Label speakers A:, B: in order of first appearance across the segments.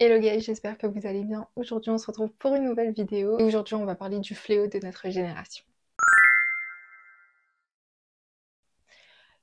A: Hello guys, j'espère que vous allez bien. Aujourd'hui on se retrouve pour une nouvelle vidéo et aujourd'hui on va parler du fléau de notre génération.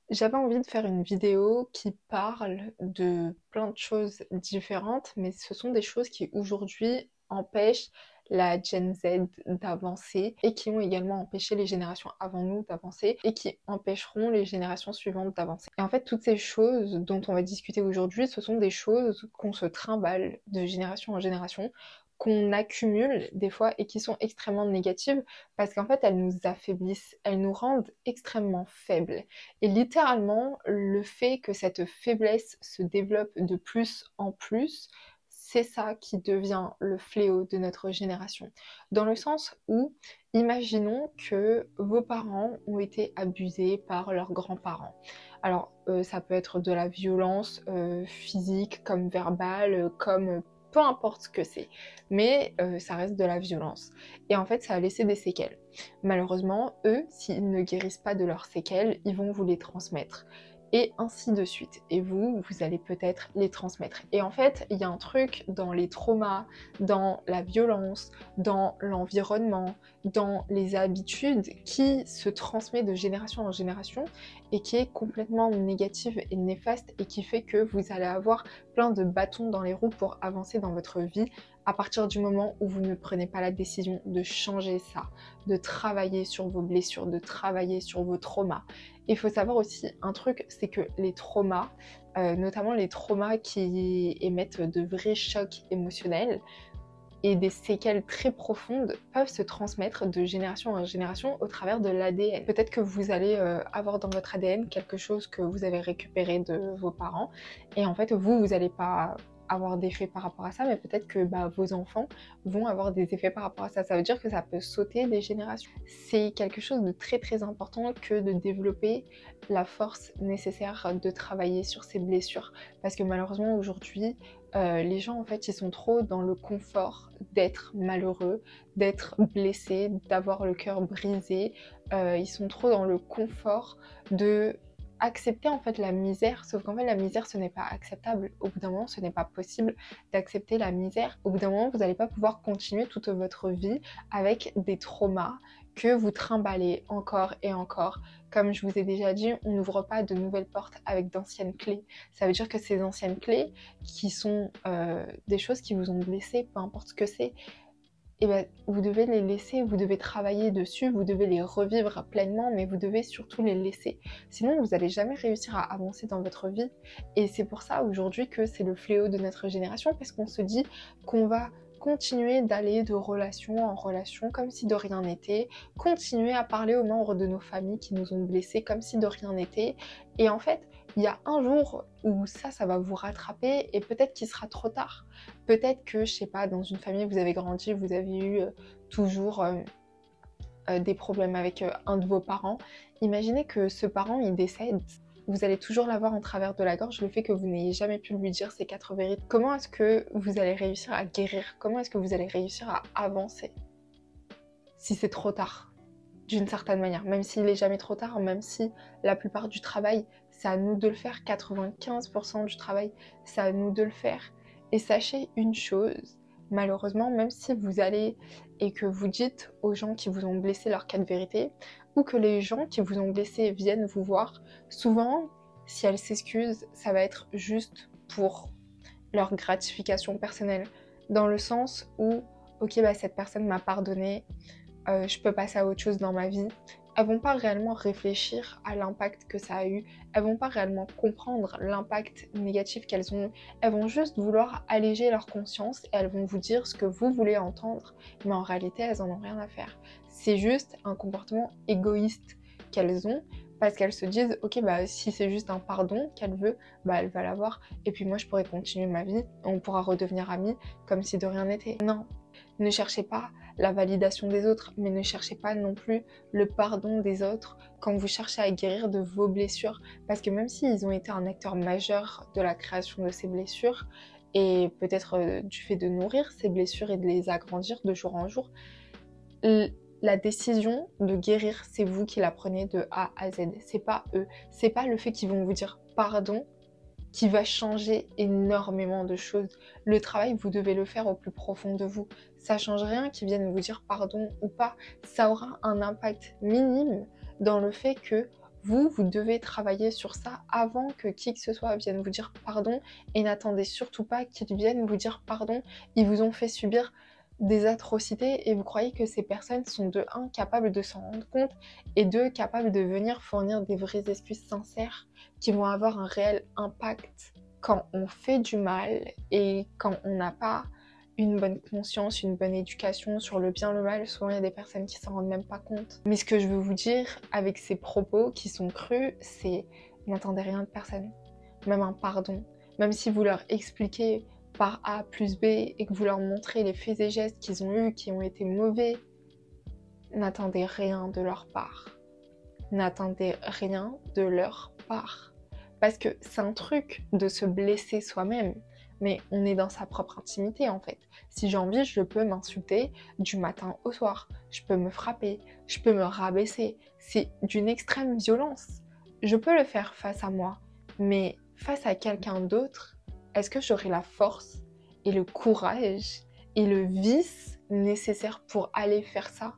A: J'avais envie de faire une vidéo qui parle de plein de choses différentes, mais ce sont des choses qui aujourd'hui empêchent la Gen Z d'avancer et qui ont également empêché les générations avant nous d'avancer et qui empêcheront les générations suivantes d'avancer. Et en fait, toutes ces choses dont on va discuter aujourd'hui, ce sont des choses qu'on se trimballe de génération en génération, qu'on accumule des fois et qui sont extrêmement négatives parce qu'en fait, elles nous affaiblissent, elles nous rendent extrêmement faibles. Et littéralement, le fait que cette faiblesse se développe de plus en plus, c'est ça qui devient le fléau de notre génération. Dans le sens où, imaginons que vos parents ont été abusés par leurs grands-parents. Alors, ça peut être de la violence physique, comme verbale, comme peu importe ce que c'est, mais ça reste de la violence. Et en fait, ça a laissé des séquelles. Malheureusement, eux, s'ils ne guérissent pas de leurs séquelles, ils vont vous les transmettre. Et ainsi de suite. Et vous allez peut-être les transmettre. Et en fait, il y a un truc dans les traumas, dans la violence, dans l'environnement, dans les habitudes qui se transmet de génération en génération et qui est complètement négative et néfaste et qui fait que vous allez avoir plein de bâtons dans les roues pour avancer dans votre vie à partir du moment où vous ne prenez pas la décision de changer ça, de travailler sur vos blessures, de travailler sur vos traumas. Il faut savoir aussi un truc, c'est que les traumas, notamment les traumas qui émettent de vrais chocs émotionnels et des séquelles très profondes, peuvent se transmettre de génération en génération au travers de l'ADN. Peut-être que vous allez avoir dans votre ADN quelque chose que vous avez récupéré de vos parents et en fait vous n'allez pas avoir d'effet par rapport à ça, mais peut-être que vos enfants vont avoir des effets par rapport à ça. Ça veut dire que ça peut sauter des générations. C'est quelque chose de très très important que de développer la force nécessaire de travailler sur ces blessures. Parce que malheureusement aujourd'hui, les gens en fait ils sont trop dans le confort d'être malheureux, d'être blessés, d'avoir le cœur brisé. Ils sont trop dans le confort de accepter en fait la misère, sauf qu'en fait la misère ce n'est pas acceptable. Au bout d'un moment ce n'est pas possible d'accepter la misère. Au bout d'un moment vous n'allez pas pouvoir continuer toute votre vie avec des traumas que vous trimballez encore et encore. Comme je vous ai déjà dit, on n'ouvre pas de nouvelles portes avec d'anciennes clés. Ça veut dire que ces anciennes clés, qui sont des choses qui vous ont blessé, peu importe ce que c'est, et vous devez les laisser, vous devez travailler dessus, vous devez les revivre pleinement, mais vous devez surtout les laisser. Sinon, vous n'allez jamais réussir à avancer dans votre vie. Et c'est pour ça aujourd'hui que c'est le fléau de notre génération, parce qu'on se dit qu'on va continuer d'aller de relation en relation comme si de rien n'était, continuer à parler aux membres de nos familles qui nous ont blessés comme si de rien n'était. Et en fait, il y a un jour où ça va vous rattraper et peut-être qu'il sera trop tard. Peut-être que, je sais pas, dans une famille, vous avez grandi, vous avez eu toujours des problèmes avec un de vos parents. Imaginez que ce parent, il décède. Vous allez toujours l'avoir en travers de la gorge, le fait que vous n'ayez jamais pu lui dire ces 4 vérités. Comment est-ce que vous allez réussir à guérir? Comment est-ce que vous allez réussir à avancer si c'est trop tard? D'une certaine manière, même s'il n'est jamais trop tard, même si la plupart du travail, c'est à nous de le faire, 95% du travail, c'est à nous de le faire. Et sachez une chose, malheureusement, même si vous allez et que vous dites aux gens qui vous ont blessé leurs 4 vérités, ou que les gens qui vous ont blessé viennent vous voir, souvent, si elles s'excusent, ça va être juste pour leur gratification personnelle, dans le sens où, ok, cette personne m'a pardonné, je peux passer à autre chose dans ma vie. Elles vont pas réellement réfléchir à l'impact que ça a eu, elles vont pas réellement comprendre l'impact négatif qu'elles ont eu, elles vont juste vouloir alléger leur conscience et elles vont vous dire ce que vous voulez entendre, mais en réalité elles en ont rien à faire. C'est juste un comportement égoïste qu'elles ont parce qu'elles se disent ok si c'est juste un pardon qu'elle veut, elle va l'avoir et puis moi je pourrais continuer ma vie, on pourra redevenir amis comme si de rien n'était. Non, ne cherchez pas la validation des autres, mais ne cherchez pas non plus le pardon des autres quand vous cherchez à guérir de vos blessures. Parce que même s'ils ont été un acteur majeur de la création de ces blessures, et peut-être du fait de nourrir ces blessures et de les agrandir de jour en jour, la décision de guérir, c'est vous qui la prenez de A à Z. C'est pas eux. C'est pas le fait qu'ils vont vous dire pardon qui va changer énormément de choses. Le travail, vous devez le faire au plus profond de vous. Ça change rien qu'ils viennent vous dire pardon ou pas. Ça aura un impact minime dans le fait que vous devez travailler sur ça avant que qui que ce soit vienne vous dire pardon, et n'attendez surtout pas qu'ils viennent vous dire pardon. Ils vous ont fait subir des atrocités et vous croyez que ces personnes sont de un capables de s'en rendre compte et deux capables de venir fournir des vraies excuses sincères qui vont avoir un réel impact. Quand on fait du mal et quand on n'a pas une bonne conscience, une bonne éducation sur le bien, le mal, souvent il y a des personnes qui s'en rendent même pas compte. Mais ce que je veux vous dire avec ces propos qui sont crus, c'est n'attendez rien de personne, même un pardon. Même si vous leur expliquez par A plus B et que vous leur montrez les faits et gestes qu'ils ont eus, qui ont été mauvais, n'attendez rien de leur part. N'attendez rien de leur part. Parce que c'est un truc de se blesser soi-même, mais on est dans sa propre intimité en fait. Si j'ai envie, je peux m'insulter du matin au soir, je peux me frapper, je peux me rabaisser. C'est d'une extrême violence. Je peux le faire face à moi, mais face à quelqu'un d'autre, est-ce que j'aurai la force et le courage et le vice nécessaire pour aller faire ça?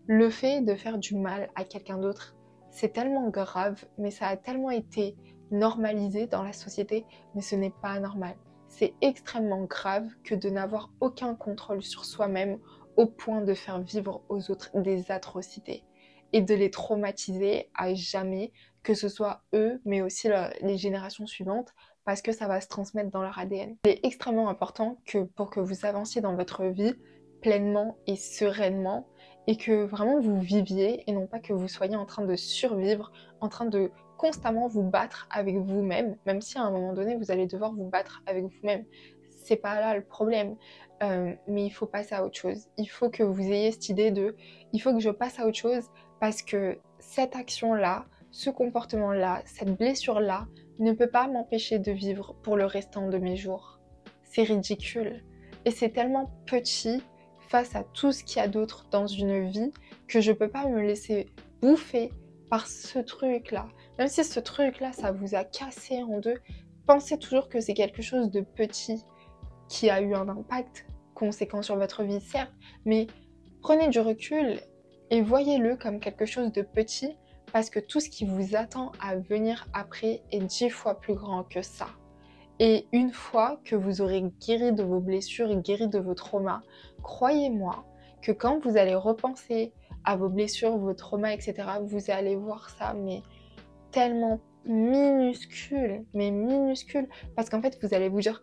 A: Le fait de faire du mal à quelqu'un d'autre, c'est tellement grave, mais ça a tellement été normalisé dans la société, mais ce n'est pas normal. C'est extrêmement grave que de n'avoir aucun contrôle sur soi-même au point de faire vivre aux autres des atrocités et de les traumatiser à jamais, que ce soit eux, mais aussi les générations suivantes, parce que ça va se transmettre dans leur ADN. Il est extrêmement important que pour que vous avanciez dans votre vie pleinement et sereinement, et que vraiment vous viviez et non pas que vous soyez en train de survivre, en train de constamment vous battre avec vous-même, même si à un moment donné vous allez devoir vous battre avec vous-même. C'est pas là le problème, mais il faut passer à autre chose. Il faut que vous ayez cette idée de il faut que je passe à autre chose parce que cette action-là, ce comportement-là, cette blessure-là ne peut pas m'empêcher de vivre pour le restant de mes jours. C'est ridicule et c'est tellement petit face à tout ce qu'il y a d'autre dans une vie que je peux pas me laisser bouffer par ce truc-là. Même si ce truc-là, ça vous a cassé en deux, pensez toujours que c'est quelque chose de petit qui a eu un impact conséquent sur votre vie, certes, mais prenez du recul et voyez-le comme quelque chose de petit parce que tout ce qui vous attend à venir après est 10 fois plus grand que ça. Et une fois que vous aurez guéri de vos blessures et guéri de vos traumas, croyez-moi que quand vous allez repenser à vos blessures, vos traumas, etc., vous allez voir ça, mais tellement minuscule, mais minuscule, parce qu'en fait, vous allez vous dire,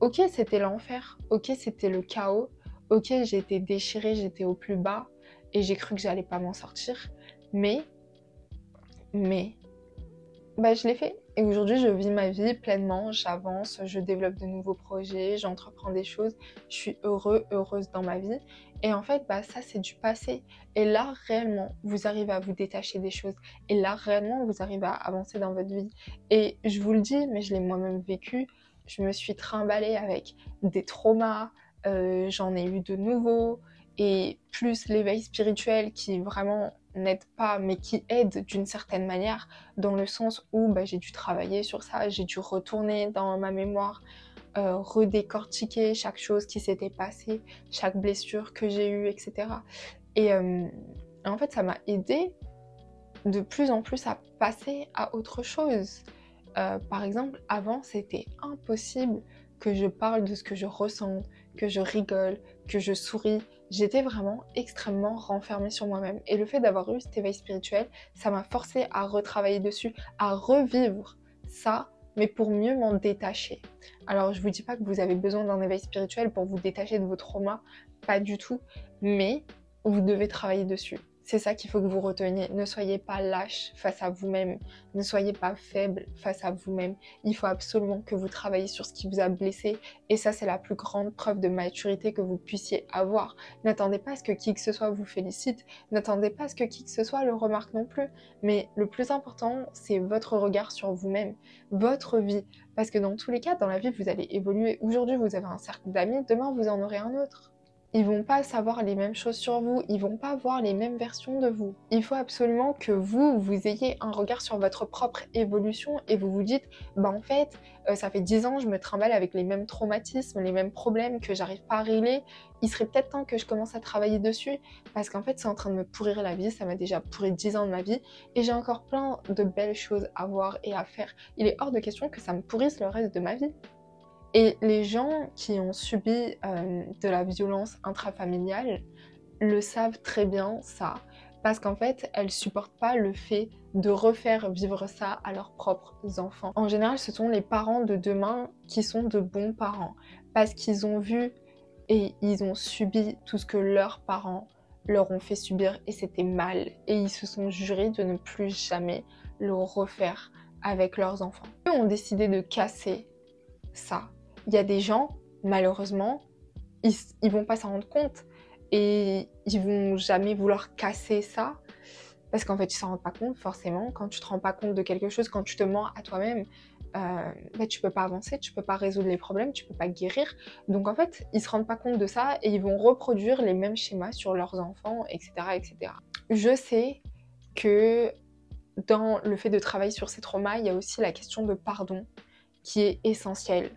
A: ok, c'était l'enfer, ok, c'était le chaos, ok, j'ai été déchirée, j'étais au plus bas, et j'ai cru que j'allais pas m'en sortir, mais, je l'ai fait. Et aujourd'hui, je vis ma vie pleinement, j'avance, je développe de nouveaux projets, j'entreprends des choses, je suis heureuse dans ma vie. Et en fait, ça, c'est du passé. Et là, réellement, vous arrivez à vous détacher des choses. Et là, réellement, vous arrivez à avancer dans votre vie. Et je vous le dis, mais je l'ai moi-même vécu, je me suis trimballée avec des traumas, j'en ai eu de nouveaux, et plus l'éveil spirituel qui vraiment n'aide pas, mais qui aide d'une certaine manière, dans le sens où j'ai dû travailler sur ça, j'ai dû retourner dans ma mémoire, redécortiquer chaque chose qui s'était passée, chaque blessure que j'ai eue, etc. Et en fait, ça m'a aidé de plus en plus à passer à autre chose. Par exemple, avant, c'était impossible que je parle de ce que je ressens, que je rigole, que je souris. J'étais vraiment extrêmement renfermée sur moi-même. Et le fait d'avoir eu cet éveil spirituel, ça m'a forcée à retravailler dessus, à revivre ça, mais pour mieux m'en détacher. Alors, je vous dis pas que vous avez besoin d'un éveil spirituel pour vous détacher de vos traumas, pas du tout, mais vous devez travailler dessus. C'est ça qu'il faut que vous reteniez. Ne soyez pas lâche face à vous-même. Ne soyez pas faible face à vous-même. Il faut absolument que vous travailliez sur ce qui vous a blessé. Et ça, c'est la plus grande preuve de maturité que vous puissiez avoir. N'attendez pas à ce que qui que ce soit vous félicite. N'attendez pas à ce que qui que ce soit le remarque non plus. Mais le plus important, c'est votre regard sur vous-même, votre vie. Parce que dans tous les cas, dans la vie, vous allez évoluer. Aujourd'hui, vous avez un cercle d'amis. Demain, vous en aurez un autre. ils vont pas savoir les mêmes choses sur vous, ils vont pas voir les mêmes versions de vous. Il faut absolument que vous ayez un regard sur votre propre évolution et vous vous dites, bah en fait, ça fait 10 ans, je me trimballe avec les mêmes traumatismes, les mêmes problèmes que j'arrive pas à régler. Il serait peut-être temps que je commence à travailler dessus parce qu'en fait, c'est en train de me pourrir la vie, ça m'a déjà pourri 10 ans de ma vie et j'ai encore plein de belles choses à voir et à faire. Il est hors de question que ça me pourrisse le reste de ma vie. Et les gens qui ont subi de la violence intrafamiliale le savent très bien ça, parce qu'en fait, elles supportent pas le fait de refaire vivre ça à leurs propres enfants. En général, ce sont les parents de demain qui sont de bons parents, parce qu'ils ont vu et ils ont subi tout ce que leurs parents leur ont fait subir et c'était mal. Et ils se sont jurés de ne plus jamais le refaire avec leurs enfants. Eux ont décidé de casser ça. Il y a des gens, malheureusement, ils vont pas s'en rendre compte et ils vont jamais vouloir casser ça parce qu'en fait, ils s'en rendent pas compte forcément. Quand tu te rends pas compte de quelque chose, quand tu te mens à toi-même, tu peux pas avancer, tu peux pas résoudre les problèmes, tu peux pas guérir. Donc en fait, ils se rendent pas compte de ça et ils vont reproduire les mêmes schémas sur leurs enfants, etc., etc. Je sais que dans le fait de travailler sur ces traumas, il y a aussi la question de pardon qui est essentielle.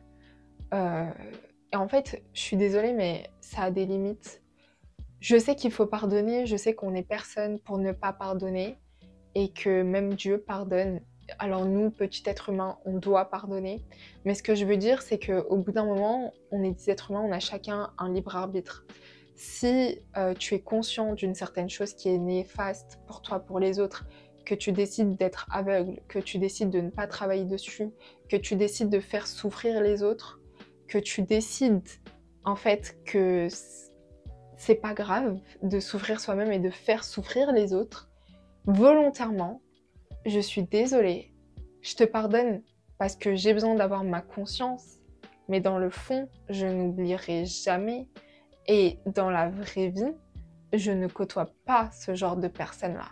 A: Et en fait, je suis désolée, mais ça a des limites. Je sais qu'il faut pardonner, je sais qu'on n'est personne pour ne pas pardonner et que même Dieu pardonne. Alors nous, petits êtres humains, on doit pardonner. Mais ce que je veux dire, c'est qu'au bout d'un moment, on est des êtres humains, on a chacun un libre arbitre. Si tu es conscient d'une certaine chose qui est néfaste pour toi, pour les autres, que tu décides d'être aveugle, que tu décides de ne pas travailler dessus, que tu décides de faire souffrir les autres, que tu décides en fait que c'est pas grave de souffrir soi-même et de faire souffrir les autres, volontairement, je suis désolée, je te pardonne parce que j'ai besoin d'avoir ma conscience, mais dans le fond, je n'oublierai jamais et dans la vraie vie, je ne côtoie pas ce genre de personnes-là.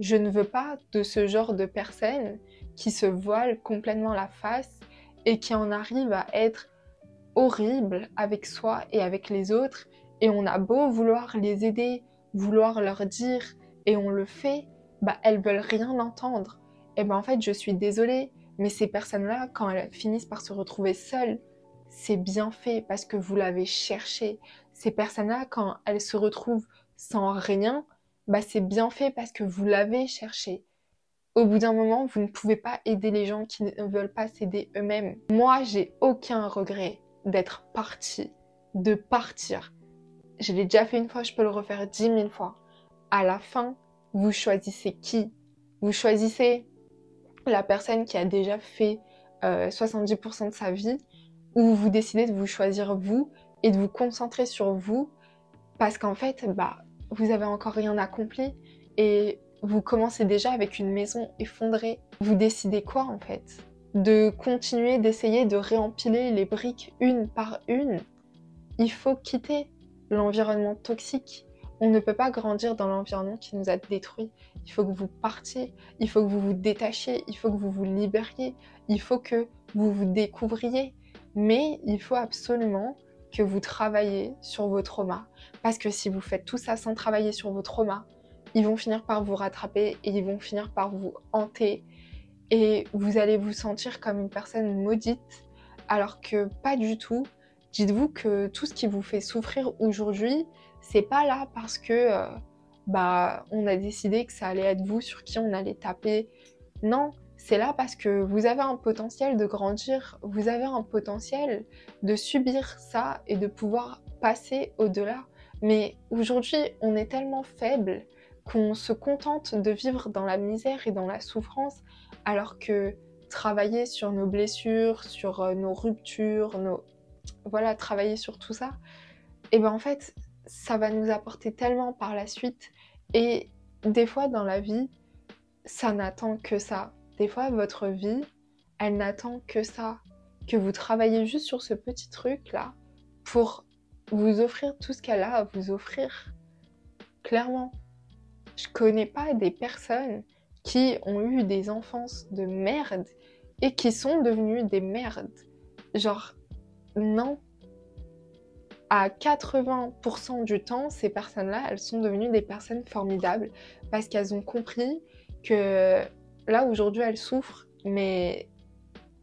A: Je ne veux pas de ce genre de personnes qui se voilent complètement la face et qui en arrivent à être horrible avec soi et avec les autres et on a beau vouloir les aider, vouloir leur dire et on le fait, bah elles veulent rien entendre. Et ben en fait je suis désolée, mais ces personnes-là quand elles finissent par se retrouver seules, c'est bien fait parce que vous l'avez cherché. Ces personnes-là quand elles se retrouvent sans rien, bah c'est bien fait parce que vous l'avez cherché. Au bout d'un moment, vous ne pouvez pas aider les gens qui ne veulent pas s'aider eux-mêmes. Moi, j'ai aucun regret d'être partie, de partir. Je l'ai déjà fait une fois, je peux le refaire 10 000 fois. À la fin, vous choisissez qui? Vous choisissez la personne qui a déjà fait 70% de sa vie ou vous décidez de vous choisir vous et de vous concentrer sur vous parce qu'en fait, bah, vous avez encore rien accompli et vous commencez déjà avec une maison effondrée. Vous décidez quoi en fait? De continuer d'essayer de réempiler les briques une par une? Il faut quitter l'environnement toxique. On ne peut pas grandir dans l'environnement qui nous a détruits. Il faut que vous partiez, il faut que vous vous détachiez, il faut que vous vous libériez, il faut que vous vous découvriez. Mais il faut absolument que vous travaillez sur vos traumas. Parce que si vous faites tout ça sans travailler sur vos traumas, ils vont finir par vous rattraper et ils vont finir par vous hanter. Et vous allez vous sentir comme une personne maudite, alors que pas du tout. Dites-vous que tout ce qui vous fait souffrir aujourd'hui, c'est pas là parce que on a décidé que ça allait être vous sur qui on allait taper. Non, c'est là parce que vous avez un potentiel de grandir, vous avez un potentiel de subir ça et de pouvoir passer au-delà. Mais aujourd'hui, on est tellement faible qu'on se contente de vivre dans la misère et dans la souffrance, alors que travailler sur nos blessures, sur nos ruptures, voilà, travailler sur tout ça, et ben en fait, ça va nous apporter tellement par la suite. Et des fois dans la vie, ça n'attend que ça. Des fois, votre vie, elle n'attend que ça. Que vous travaillez juste sur ce petit truc-là pour vous offrir tout ce qu'elle a à vous offrir. Clairement. Je connais pas des personnes qui ont eu des enfances de merde et qui sont devenues des merdes. Genre, non. à 80% du temps, ces personnes-là, elles sont devenues des personnes formidables parce qu'elles ont compris que là, aujourd'hui, elles souffrent, mais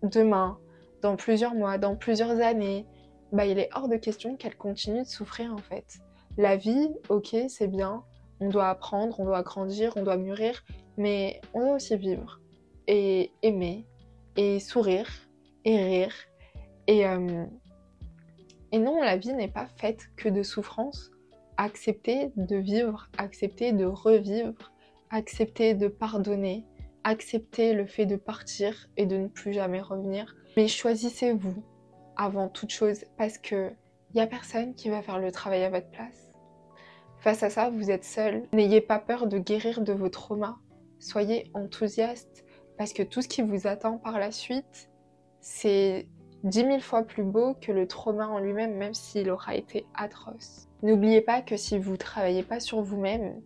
A: demain, dans plusieurs mois, dans plusieurs années, bah, il est hors de question qu'elles continuent de souffrir en fait. La vie, ok, c'est bien, on doit apprendre, on doit grandir, on doit mûrir, mais on doit aussi vivre et aimer et sourire et rire et, euh, et non, la vie n'est pas faite que de souffrance. Accepter de vivre, accepter de revivre, accepter de pardonner, accepter le fait de partir et de ne plus jamais revenir. Mais choisissez-vous avant toute chose parce que il n'y a personne qui va faire le travail à votre place. Face à ça, vous êtes seul. N'ayez pas peur de guérir de vos traumas. Soyez enthousiaste parce que tout ce qui vous attend par la suite, c'est 10 000 fois plus beau que le trauma en lui-même, même s'il aura été atroce. N'oubliez pas que si vous ne travaillez pas sur vous-même,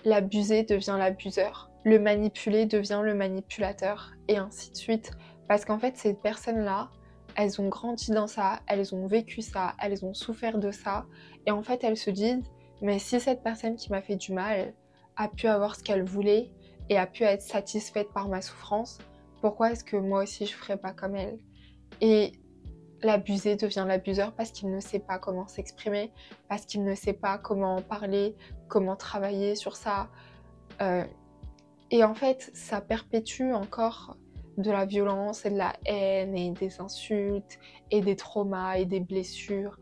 A: l'abusé devient l'abuseur, le manipulé devient le manipulateur, et ainsi de suite. Parce qu'en fait, ces personnes-là, elles ont grandi dans ça, elles ont vécu ça, elles ont souffert de ça, et en fait, elles se disent, mais si cette personne qui m'a fait du mal a pu avoir ce qu'elle voulait et a pu être satisfaite par ma souffrance, pourquoi est-ce que moi aussi je ferais pas comme elle? Et l'abusé devient l'abuseur parce qu'il ne sait pas comment s'exprimer, parce qu'il ne sait pas comment en parler, comment travailler sur ça. Et en fait, ça perpétue encore de la violence et de la haine et des insultes et des traumas et des blessures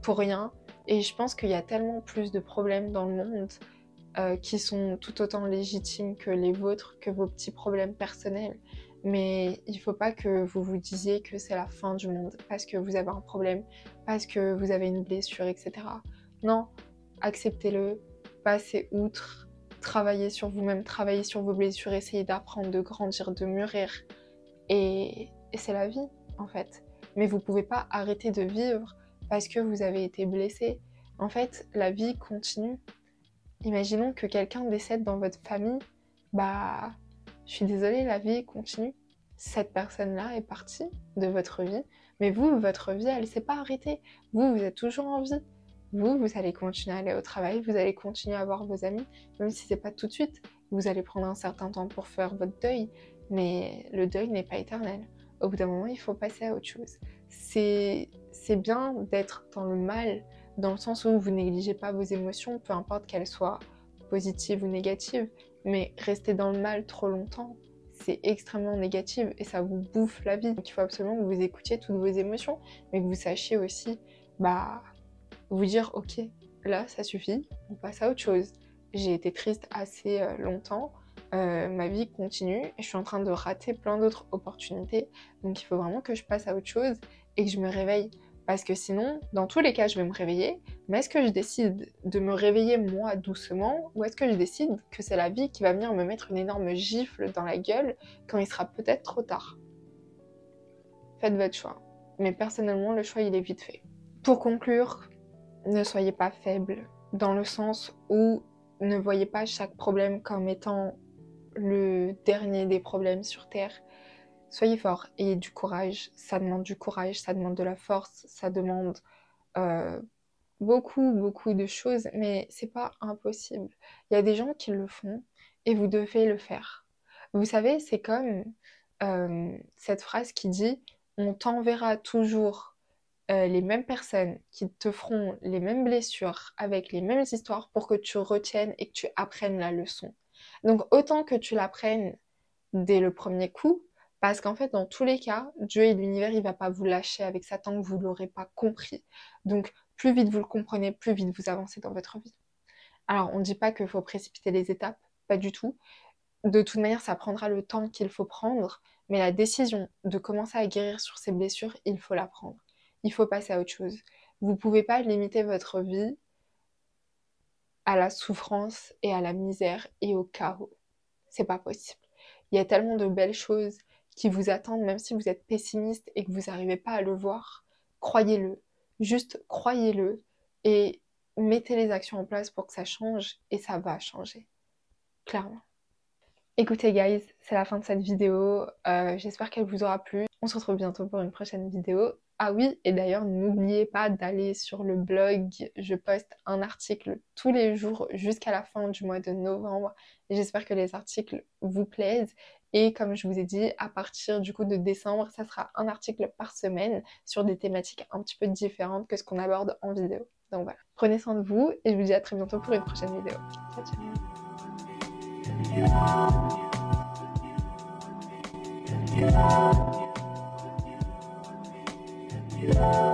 A: pour rien. Et je pense qu'il y a tellement plus de problèmes dans le monde qui sont tout autant légitimes que les vôtres, que vos petits problèmes personnels. Mais il ne faut pas que vous vous disiez que c'est la fin du monde parce que vous avez un problème, parce que vous avez une blessure, etc. Non, acceptez-le, passez outre, travaillez sur vous-même, travaillez sur vos blessures, essayez d'apprendre, de grandir, de mûrir. Et c'est la vie, en fait. Mais vous ne pouvez pas arrêter de vivre parce que vous avez été blessé. En fait, la vie continue. Imaginons que quelqu'un décède dans votre famille, bah, je suis désolée, la vie continue. Cette personne-là est partie de votre vie, mais vous, votre vie, elle ne s'est pas arrêtée. Vous, vous êtes toujours en vie. Vous allez continuer à aller au travail, vous allez continuer à voir vos amis, même si c'est pas tout de suite. Vous allez prendre un certain temps pour faire votre deuil, mais le deuil n'est pas éternel. Au bout d'un moment, il faut passer à autre chose. C'est bien d'être dans le mal, dans le sens où vous négligez pas vos émotions, peu importe qu'elles soient positives ou négatives, mais rester dans le mal trop longtemps, c'est extrêmement négatif et ça vous bouffe la vie. Donc il faut absolument que vous écoutiez toutes vos émotions, mais que vous sachiez aussi, bah, vous dire, ok, là, ça suffit, on passe à autre chose. J'ai été triste assez longtemps, ma vie continue et je suis en train de rater plein d'autres opportunités, donc il faut vraiment que je passe à autre chose et que je me réveille. Parce que sinon, dans tous les cas, je vais me réveiller, mais est-ce que je décide de me réveiller moi doucement ou est-ce que je décide que c'est la vie qui va venir me mettre une énorme gifle dans la gueule quand il sera peut-être trop tard? Faites votre choix. Mais personnellement, le choix, il est vite fait. Pour conclure, ne soyez pas faible, dans le sens où ne voyez pas chaque problème comme étant le dernier des problèmes sur Terre. Soyez fort, ayez du courage, ça demande du courage, ça demande de la force, ça demande beaucoup de choses, mais c'est pas impossible. Il y a des gens qui le font et vous devez le faire. Vous savez, c'est comme cette phrase qui dit on t'enverra toujours les mêmes personnes qui te feront les mêmes blessures avec les mêmes histoires pour que tu retiennes et que tu apprennes la leçon. Donc autant que tu l'apprennes dès le premier coup, parce qu'en fait, dans tous les cas, Dieu et l'univers, il va pas vous lâcher avec ça tant que vous l'aurez pas compris. Donc, plus vite vous le comprenez, plus vite vous avancez dans votre vie. Alors, on ne dit pas qu'il faut précipiter les étapes, pas du tout. De toute manière, ça prendra le temps qu'il faut prendre, mais la décision de commencer à guérir sur ces blessures, il faut la prendre. Il faut passer à autre chose. Vous pouvez pas limiter votre vie à la souffrance et à la misère et au chaos. C'est pas possible. Il y a tellement de belles choses qui vous attendent, même si vous êtes pessimiste et que vous n'arrivez pas à le voir. Croyez-le. Juste croyez-le et mettez les actions en place pour que ça change et ça va changer. Clairement. Écoutez guys, c'est la fin de cette vidéo. J'espère qu'elle vous aura plu. On se retrouve bientôt pour une prochaine vidéo. Ah oui, et d'ailleurs, n'oubliez pas d'aller sur le blog. Je poste un article tous les jours jusqu'à la fin du mois de novembre. Et j'espère que les articles vous plaisent. Et comme je vous ai dit, à partir du coup de décembre, ça sera un article par semaine sur des thématiques un petit peu différentes que ce qu'on aborde en vidéo. Donc voilà, prenez soin de vous et je vous dis à très bientôt pour une prochaine vidéo. Ciao, ciao.